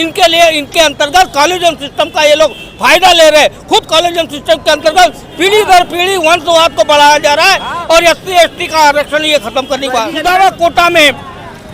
इनके लिए इनके अंतर्गत कॉलेजियम सिस्टम का ये लोग फायदा ले रहे हैं। खुद कॉलेजियम सिस्टम के अंतर्गत पीढ़ी दर पीढ़ी वंशवाद को बढ़ाया जा रहा है और SC/ST का आरक्षण ये खत्म करने का सुधारा कोटा में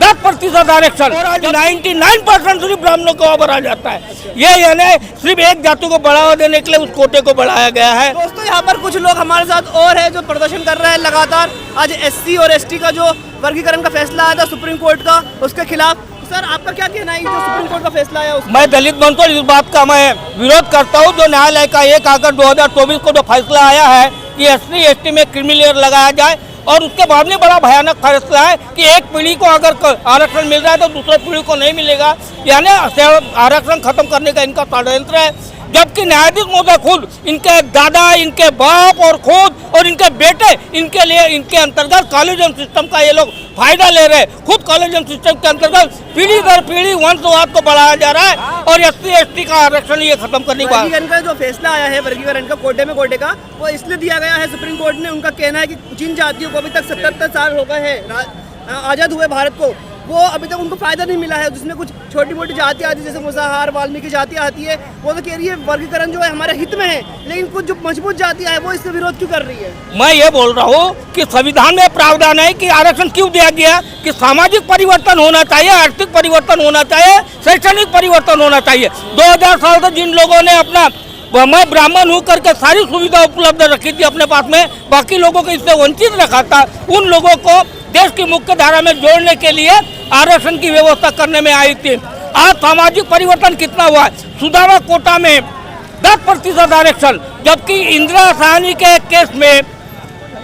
10% आरक्षण 99% सिर्फ ब्राह्मणों को ओवर आ जाता है। ये यानी सिर्फ एक जाति को बढ़ावा देने के लिए उस कोटे को बढ़ाया गया है। दोस्तों यहाँ पर कुछ लोग हमारे साथ और है जो प्रदर्शन कर रहे हैं लगातार। आज SC और ST का जो वर्गीकरण का फैसला आया था सुप्रीम कोर्ट का, उसके खिलाफ सर आपका क्या कहना है? जो सुप्रीम कोर्ट का फैसला आया मैं दलित बनता हूँ, इस बात का मैं विरोध करता हूँ। जो न्यायालय का 1 अगस्त 2024 को जो फैसला आया है कि SC/ST में क्रीमी लेयर लगाया जाए और उसके बाद में बड़ा भयानक फैसला है कि एक पीढ़ी को अगर आरक्षण मिल रहा है तो दूसरे पीढ़ी को नहीं मिलेगा, यानी आरक्षण खत्म करने का इनका षड्यंत्र है। जबकि न्यायाधीश महोदय खुद इनके दादा, इनके बाप और खुद और इनके बेटे इनके लिए इनके अंतर्गत कॉलेजियम सिस्टम का ये लोग फायदा ले रहे हैं। खुद कॉलेजियम सिस्टम के अंतर्गत पीढ़ी दर पीढ़ी वंशवाद को बढ़ाया जा रहा है और SC/ST का आरक्षण ये खत्म करने का वर्गीकरण का जो फैसला आया है वर्गीकरण का कोटे का वो इसलिए दिया गया है सुप्रीम कोर्ट ने। उनका कहना है कि जिन जातियों को अभी तक 77 साल हो गए हैं आजाद हुए भारत को, वो अभी तक उनको फायदा नहीं मिला है। जिसमें कुछ छोटी मोटी जातियाँ आती है जैसे मुसाहार वाल्मीकि जातियाँ आती है, वो तो कह रही है वर्गीकरण जो है हमारे हित में है, लेकिन कुछ जो मजबूत जातियाँ है वो इससे विरोध क्यों कर रही है? मैं ये बोल रहा हूँ कि संविधान में प्रावधान है कि आरक्षण क्यों दिया गया कि सामाजिक परिवर्तन होना चाहिए, आर्थिक परिवर्तन होना चाहिए, शैक्षणिक परिवर्तन होना चाहिए। 2000 साल से जिन लोगों ने अपना मैं ब्राह्मण हूँ करके सारी सुविधा उपलब्ध रखी थी अपने पास में, बाकी लोगों को इससे वंचित रखा था, उन लोगों को देश की मुख्य धारा में जोड़ने के लिए आरक्षण की व्यवस्था करने में आई थी। आज सामाजिक परिवर्तन कितना हुआ है? सुधारा कोटा में 10% आरक्षण, जबकि इंदिरा साहनी के केस में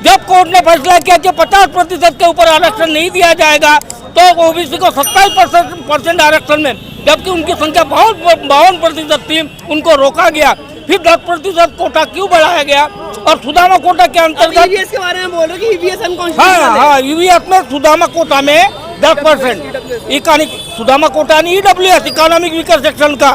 जब कोर्ट ने फैसला किया कि 50% के ऊपर आरक्षण नहीं दिया जाएगा तो OBC को 27% आरक्षण में, जबकि उनकी संख्या 52% थी, उनको रोका गया। फिर 10% कोटा क्यों बढ़ाया गया? और सुदामा कोटा के अंतर्गत EVS के बारे में बोल रहे कि EVS अनकॉन्स्टिट्यूशनल है। हाँ, EVS में सुदामा कोटा में 10% सुदामा कोटा नहीं, EWS इकोनॉमिक वीकर सेक्शन का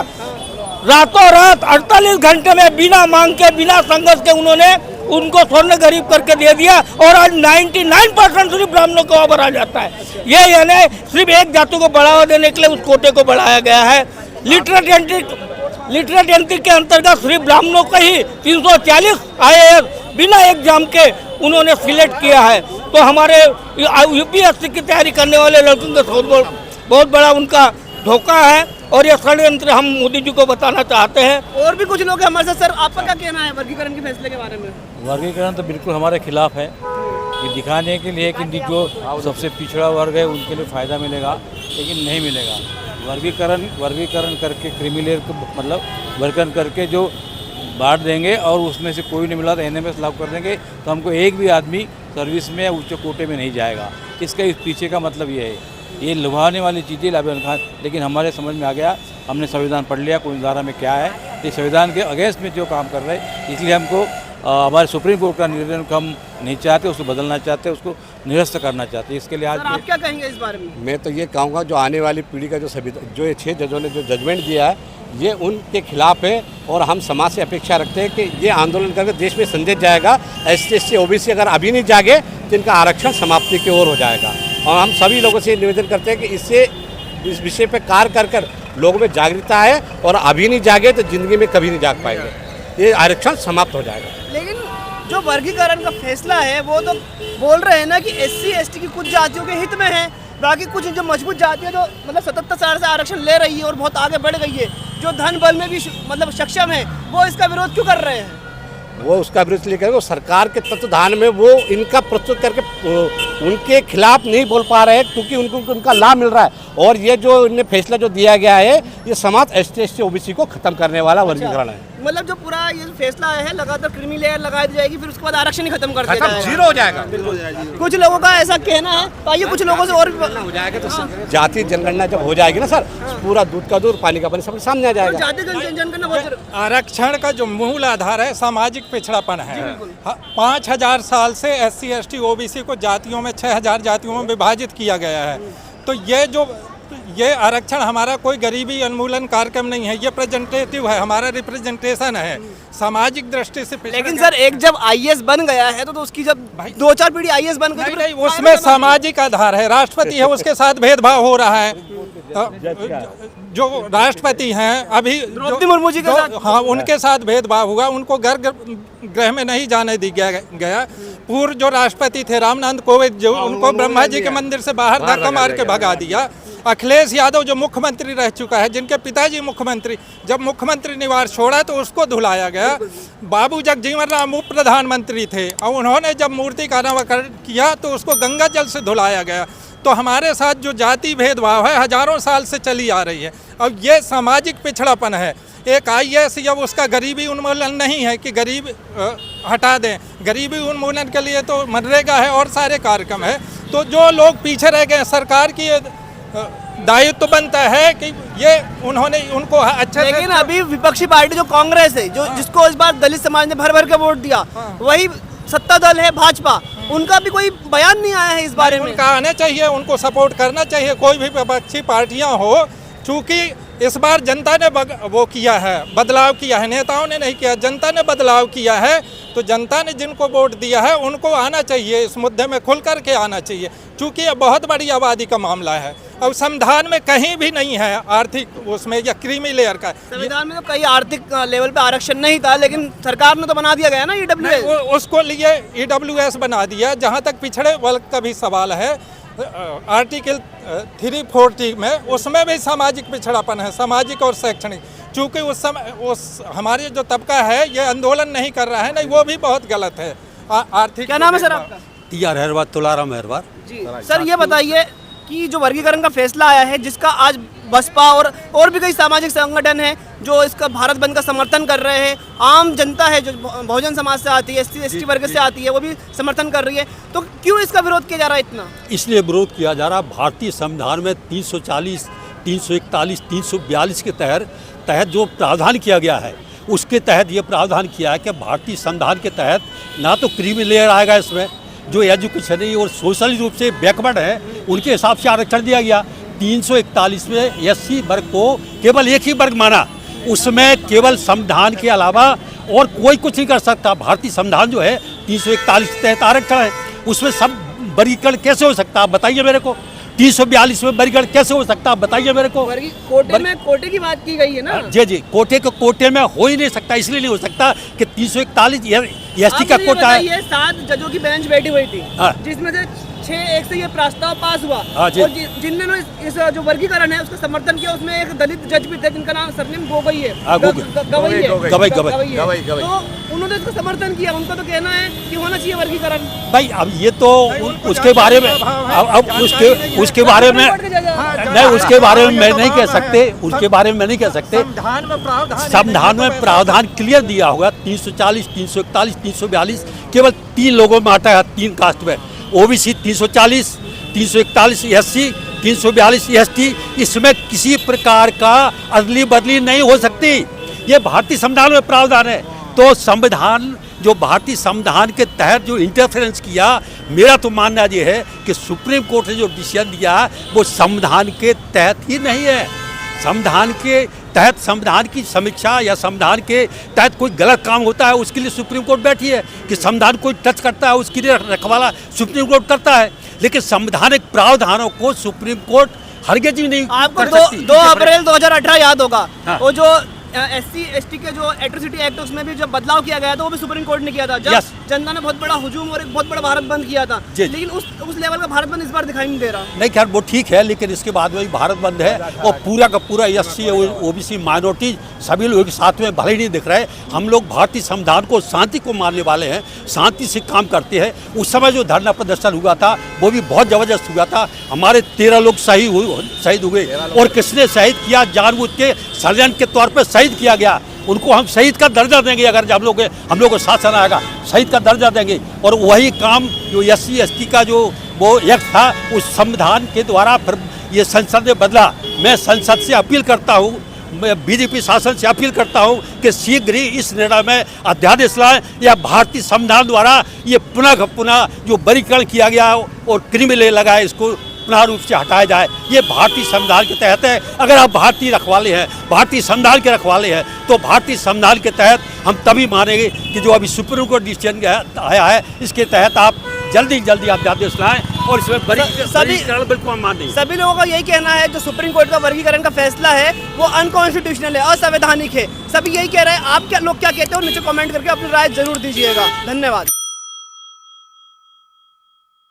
रातों रात 48 घंटे में बिना मांग के बिना संघर्ष के उन्होंने उनको स्वर्ण गरीब करके दे दिया और आज 99% सिर्फ ब्राह्मणों को ओवर आ जाता है। ये यानी सिर्फ एक जाति को बढ़ावा देने के लिए उस कोटे को बढ़ाया गया है। लिटरेट एंट्री के अंतर्गत सिर्फ ब्राह्मणों को ही 340 IAS बिना एग्जाम के उन्होंने सिलेक्ट किया है। तो हमारे UPSC की तैयारी करने वाले लड़कों के बहुत बड़ा उनका धोखा है और ये षड्यंत्र हम मोदी जी को बताना चाहते हैं। और भी कुछ लोग हैं हमारे साथ। सर आपका क्या कहना है वर्गीकरण के फैसले के बारे में? वर्गीकरण तो बिल्कुल हमारे खिलाफ है। ये दिखाने के लिए कि जो सबसे पिछड़ा वर्ग है उनके लिए फ़ायदा मिलेगा, लेकिन नहीं मिलेगा। वर्गीकरण करके क्रीमी लेयर को मतलब वर्गीकरण करके जो बांट देंगे और उसमें से कोई नहीं मिला तो NMS लागू कर देंगे, तो हमको एक भी आदमी सर्विस में या उच्च कोटे में नहीं जाएगा। इसका इस पीछे का मतलब ये है, ये लुभाने वाली चीज़ें लाभन खान, लेकिन हमारे समझ में आ गया, हमने संविधान पढ़ लिया कौन धारा में क्या है, ये संविधान के अगेंस्ट में जो काम कर रहे हैं, इसलिए हमको हमारे सुप्रीम कोर्ट का निर्णय को हम नहीं चाहते, उसको बदलना चाहते, उसको निरस्त करना चाहते। इसके लिए आज आप क्या कहेंगे इस बारे में? मैं तो ये कहूँगा जो आने वाली पीढ़ी का जो ये 6 जजों ने जो जजमेंट दिया है ये उनके खिलाफ है और हम समाज से अपेक्षा रखते हैं कि ये आंदोलन करके देश में संदेश जाएगा SC/ST OBC अगर अभी नहीं जागे तो इनका आरक्षण समाप्ति की ओर हो जाएगा। और हम सभी लोगों से निवेदन करते हैं कि इस विषय पर कार्य कर लोगों में जागरूकता है और अभी नहीं जागे तो जिंदगी में कभी नहीं जाग पाएंगे, ये आरक्षण समाप्त हो जाएगा। लेकिन जो वर्गीकरण का फैसला है वो तो बोल रहे हैं ना कि SC/ST की कुछ जातियों के हित में है, बाकी कुछ जो मजबूत जातियाँ जो मतलब 77 साल से आरक्षण ले रही है और बहुत आगे बढ़ गई है, जो धन बल में भी मतलब सक्षम है, वो इसका विरोध क्यों कर रहे हैं? वो उसका विरोध लेकर वो सरकार के तत्वधान में वो इनका प्रस्तुत करके उनके खिलाफ नहीं बोल पा रहे हैं क्योंकि उनको उनका लाभ मिल रहा है। और ये जो इन्हें फैसला जो दिया गया है ये समाज SC/ST OBC को खत्म करने वाला वर्गीकरण है। मतलब जो पूरा ये फैसला है लगातार क्रीमी लेयर लगा दी जाएगी, फिर उसके बाद आरक्षण ही खत्म कर दिया जाएगा, जीरो हो जाएगा। कुछ लोगों का ऐसा कहना है, तो आइए कुछ लोगों से और भी हो जाएगा। तो जाति जनगणना जब हो जाएगी ना सर, पूरा दूध का दूध पानी का पानी सब सामने आ जाएगा। जाति जनगणना बहुत आरक्षण का जो मूल आधार है सामाजिक पिछड़ापन है। 5000 साल से SC/ST OBC को जातियों में 6000 जातियों में विभाजित किया गया है। तो ये आरक्षण हमारा कोई गरीबी उन्मूलन कार्यक्रम नहीं है, ये प्रेजेंटेटिव है, हमारा रिप्रेजेंटेशन है सामाजिक दृष्टि से। लेकिन सर एक जब IAS बन गया है तो उसकी जब 2-4 पीढ़ी IAS बन गई नहीं, उसमें सामाजिक आधार है, राष्ट्रपति है उसके साथ भेदभाव हो रहा है। जो राष्ट्रपति हैं अभी द्रौपदी मुर्मू जी के साथ हाँ उनके साथ भेदभाव हुआ, उनको गर्भगृह में नहीं जाने दिया गया। पूर्व जो राष्ट्रपति थे रामनाथ कोविंद जो उनको ब्रह्मा जी के मंदिर से बाहर धक्का मार के भगा दिया। अखिलेश यादव जो मुख्यमंत्री रह चुका है, जिनके पिताजी मुख्यमंत्री, जब मुख्यमंत्री निवास छोड़ा तो उसको धुलाया गया। बाबू जगजीवन राम उप प्रधानमंत्री थे और उन्होंने जब मूर्ति का अनावरण किया तो उसको गंगा जल से धुलाया गया। तो हमारे साथ जो जाति भेदभाव है हजारों साल से चली आ रही है और ये सामाजिक पिछड़ापन है। एक IAS जब उसका गरीबी उन्मूलन नहीं है कि गरीब हटा दें, गरीबी उन्मूलन के लिए तो मनरेगा है और सारे कार्यक्रम है। तो जो लोग पीछे रह गए, सरकार की दायित्व तो बनता है कि ये उन्होंने उनको अच्छे, लेकिन अभी विपक्षी पार्टी जो कांग्रेस है, जो जिसको इस बार दलित समाज ने भर भर के वोट दिया, वही सत्ता दल है भाजपा, उनका भी कोई बयान नहीं आया है इस बारे में। उनका आना चाहिए, उनको सपोर्ट करना चाहिए, कोई भी विपक्षी पार्टियां हो। चूंकि इस बार जनता ने वो किया है, बदलाव किया है, नेताओं ने नहीं किया, जनता ने बदलाव किया है। तो जनता ने जिनको वोट दिया है उनको आना चाहिए, इस मुद्दे में खुल करके आना चाहिए, क्योंकि ये बहुत बड़ी आबादी का मामला है और संविधान में कहीं भी नहीं है आर्थिक उसमें या क्रीमी लेयर का। संविधान में तो कई आर्थिक लेवल पे आरक्षण नहीं था, लेकिन सरकार ने तो बना दिया गया ना EWS। उसको लिए EWS बना दिया। जहाँ तक पिछड़े वर्ग का भी सवाल है, आर्टिकल 340 में उसमें भी सामाजिक पिछड़ापन है, सामाजिक और शैक्षणिक। चूँकि उस समय हमारे जो तबका है ये आंदोलन नहीं कर रहा है, नहीं वो भी बहुत गलत है। आर्थिक क्या नाम है सर आपका? TR हैरवार, तुलाराम हैरवार। जी सर, ये बताइए कि जो वर्गीकरण का फैसला आया है, जिसका आज बसपा और भी कई सामाजिक संगठन हैं जो इसका भारत बंद का समर्थन कर रहे हैं, आम जनता है जो बहुजन समाज से आती है, SC/ST वर्ग से आती है, वो भी समर्थन कर रही है, तो क्यों इसका विरोध किया जा रहा है इतना? इसलिए विरोध किया जा रहा, भारतीय संविधान में 340, 341, 342 के तहत जो प्रावधान किया गया है, उसके तहत ये प्रावधान किया है कि भारतीय संविधान के तहत ना तो क्रीमी लेयर आएगा, इसमें जो एजुकेशनली और सोशली रूप से बैकवर्ड है उनके हिसाब से आरक्षण दिया गया। 341 में SC वर्ग को केवल एक ही वर्ग माना, उसमें केवल संविधान के अलावा और कोई कुछ नहीं कर सकता। भारतीय संविधान जो है 341 के तहत आरक्षण है, उसमें सब वर्गीकरण कैसे हो सकता है बताइए मेरे को। 342 में वर्गीकरण कैसे हो सकता है बताइए मेरे को। कोटे में कोटे की बात की गई है ना। जी जी, कोटे को कोटे में हो ही नहीं सकता, इसलिए नहीं हो सकता कि 341 ST का कोटा है। 7 जजों की बेंच बैठी हुई थी, हाँ। जिसमें से 6-1 से ये प्रस्ताव पास हुआ, हाँ जी। और जिन्होंने इस जो वर्गीकरण है उसका समर्थन किया, उसमें एक दलित जज भी थे जिनका नाम सरनेम गोगोई है, हाँ, गवई है, गवई। तो उन्होंने इसका समर्थन किया। उनका तो कहना है कि होना चाहिए वर्गीकरण। भाई अब ये तो उसके बारे में अब उसके बारे में नहीं, उसके बारे में मैं नहीं कह सकते, उसके बारे में मैं नहीं कह सकते। संविधान में प्रावधान क्लियर दिया होगा, 340, 341, 342 केवल 3 लोगों में आता है, 3 कास्ट में, OBC 340, 341 SC, 342 ST। इसमें किसी प्रकार का अदली बदली नहीं हो सकती, ये भारतीय संविधान में प्रावधान है। तो संविधान जो भारतीय संविधान के तहत जो इंटरफेरेंस किया, मेरा तो मानना ये है कि सुप्रीम कोर्ट ने जो डिसीजन दिया वो संविधान के तहत ही नहीं है। संविधान के तहत संविधान की समीक्षा या संविधान के तहत कोई गलत काम होता है उसके लिए सुप्रीम कोर्ट बैठी है, कि संविधान कोई टच करता है उसके लिए रखवाला सुप्रीम कोर्ट करता है। लेकिन संवैधानिक प्रावधानों को सुप्रीम कोर्ट हरगिज भी नहीं आपको कर सकती। 2 अप्रैल 2018 याद होगा, हाँ। वो जो SC/ST के जो एट्रोसिटी एक्ट उसमें भी जब बदलाव किया गया था, वो भी सुप्रीम कोर्ट ने किया था, जब जनता ने बहुत बड़ा हुजूम और एक बहुत बड़ा भारत बंद किया था। लेकिन उस लेवल का भारत बंद इस बार दिखाई नहीं दे रहा। नहीं खैर वो ठीक है, लेकिन इसके बाद वही भारत बंद है और पूरा का पूरा SC OBC माइनॉरिटी सभी लोग साथ में भले ही नहीं दिख रहे। हम लोग भारतीय संविधान को, शांति को मानने वाले हैं, शांति से काम करते हैं। उस समय जो धरना प्रदर्शन हुआ था वो भी बहुत जबरदस्त हुआ था। हमारे 13 लोग शहीद हुए, और किसने शहीद किया, जानबूझ के षड्यंत्र के तौर पर शहीद किया गया। उनको हम शहीद का दर्जा देंगे, अगर हम लोग को शासन आएगा शहीद का दर्जा देंगे। और वही काम जो SC/ST का जो वो एक्ट था, उस संविधान के द्वारा फिर ये संसद ने बदला। मैं संसद से अपील करता हूँ, मैं BJP शासन से अपील करता हूँ कि शीघ्र ही इस निर्णय में अध्यादेश लाएं, या भारतीय संविधान द्वारा ये पुनः जो वर्गीकरण किया गया और क्रीमी लेयर लगाए, इसको पुनः रूप से हटाया जाए। ये भारतीय संविधान के तहत है। अगर आप भारतीय रखवाले हैं, भारतीय संविधान के रखवाले हैं, तो भारतीय संविधान के तहत हम तभी मानेंगे कि जो अभी सुप्रीम कोर्ट डिसीजन आया है, इसके तहत आप जल्दी अध्यादेश लाएं और इसमें सभी- वर्गीकरण बिल्कुल हम मान नहीं। सभी लोगों का यही कहना है जो सुप्रीम कोर्ट का वर्गीकरण का फैसला है वो अनकॉन्स्टिट्यूशनल है, असंवैधानिक है। सभी यही कह रहे हैं। आप क्या लोग क्या कहते हो नीचे कमेंट करके अपनी राय जरूर दीजिएगा। धन्यवाद।